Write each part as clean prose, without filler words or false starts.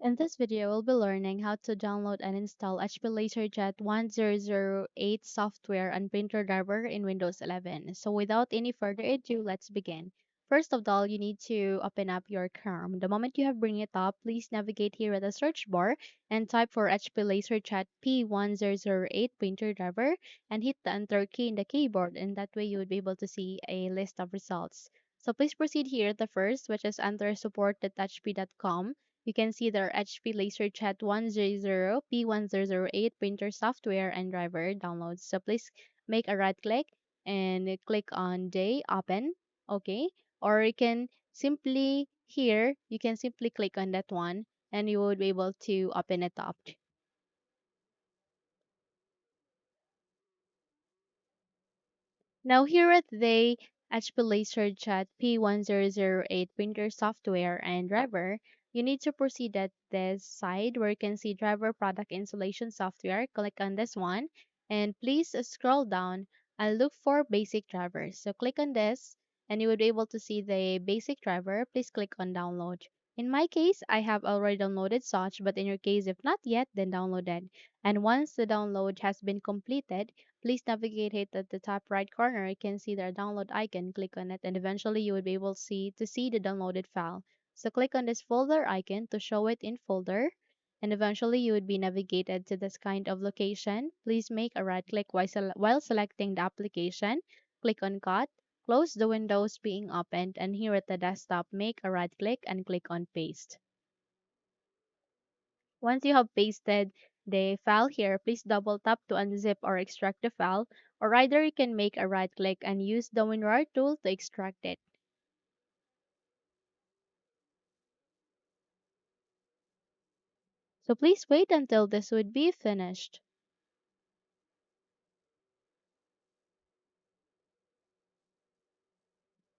In this video, we'll be learning how to download and install HP LaserJet 1008 software and printer driver in Windows 11. So without any further ado, let's begin. First of all, you need to open up your Chrome. The moment you have bring it up, please navigate here at the search bar and type for HP LaserJet P1008 printer driver and hit the enter key in the keyboard, and that way you would be able to see a list of results. So please proceed here the first, which is enter support.hp.com. You can see their HP LaserJet 100 P1008 printer software and driver downloads. So please make a right click and click on day open. Okay. Or you can simply here, you can simply click on that one and you will be able to open it up. Now here at the HP LaserJet P1008 printer software and driver, you need to proceed at this side where you can see driver product installation software. Click on this one and please scroll down and look for basic drivers. So click on this and you will be able to see the basic driver. Please click on download. In my case, I have already downloaded such, but in your case, if not yet, then download it. And once the download has been completed, please navigate it at the top right corner. You can see the download icon. Click on it, and eventually you will be able to see the downloaded file. So click on this folder icon to show it in folder, and eventually you would be navigated to this kind of location. Please make a right click while selecting the application. Click on cut. Close the windows being opened, and here at the desktop, make a right click and click on paste. Once you have pasted the file here, please double tap to unzip or extract the file, or either you can make a right click and use the WinRAR tool to extract it. So please wait until this would be finished.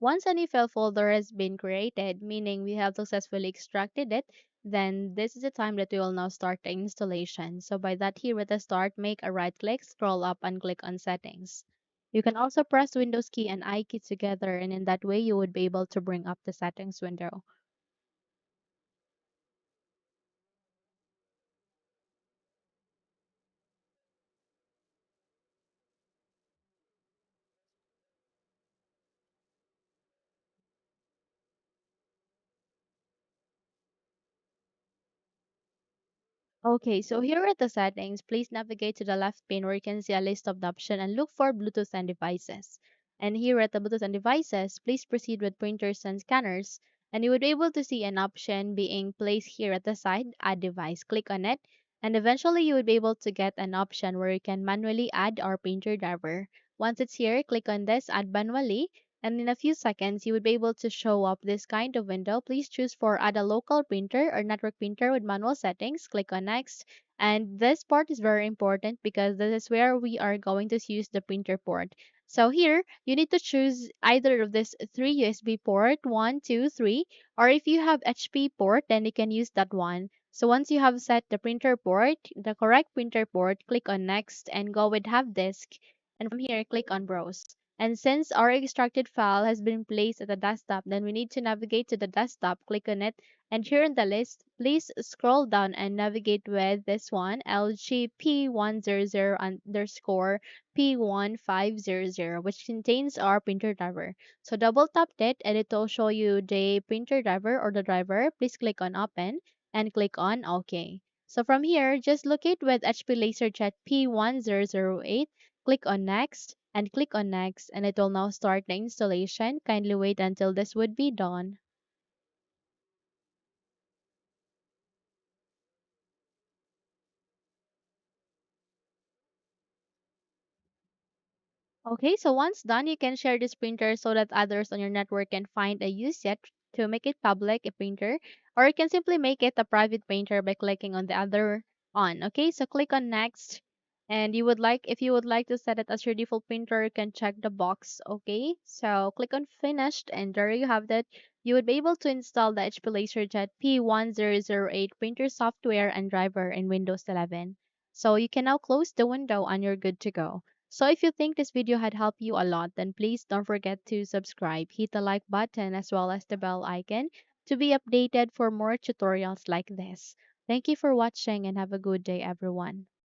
Once a new file folder has been created, meaning we have successfully extracted it, then this is the time that we will now start the installation. So by that here at the start, make a right click, scroll up and click on settings. You can also press Windows key and I key together, and in that way you would be able to bring up the settings window. Okay, so here are the settings. Please navigate to the left pane where you can see a list of the options and look for Bluetooth and devices. And here at the Bluetooth and devices, please proceed with printers and scanners. And you would be able to see an option being placed here at the side, add device. Click on it. And eventually you would be able to get an option where you can manually add our printer driver. Once it's here, click on this, add manually. And in a few seconds, you would be able to show up this kind of window. Please choose for add a local printer or network printer with manual settings. Click on next. And this part is very important because this is where we are going to use the printer port. So here, you need to choose either of these three USB port, 1, 2, 3, or if you have HP port, then you can use that one. So once you have set the printer port, the correct printer port, click on next and go with have disk. And from here, click on browse. And since our extracted file has been placed at the desktop, then we need to navigate to the desktop, click on it, and here in the list, please scroll down and navigate with this one, LGP100 underscore P1500, which contains our printer driver. So double tap it and it will show you the printer driver or the driver. Please click on open and click on OK. So from here, just locate with HP LaserJet P1008. Click on next and click on next and it will now start the installation. Kindly wait until this would be done. Okay, so once done, you can share this printer so that others on your network can find a use yet to make it public a printer, or you can simply make it a private printer by clicking on the other on. Okay, so click on next, and if you would like to set it as your default printer, you can check the box. Okay, so click on finished, and there you have that. You would be able to install the HP LaserJet P1008 printer software and driver in Windows 11. So you can now close the window and you're good to go. So if you think this video had helped you a lot, then please don't forget to subscribe, hit the like button as well as the bell icon to be updated for more tutorials like this. Thank you for watching and have a good day, everyone.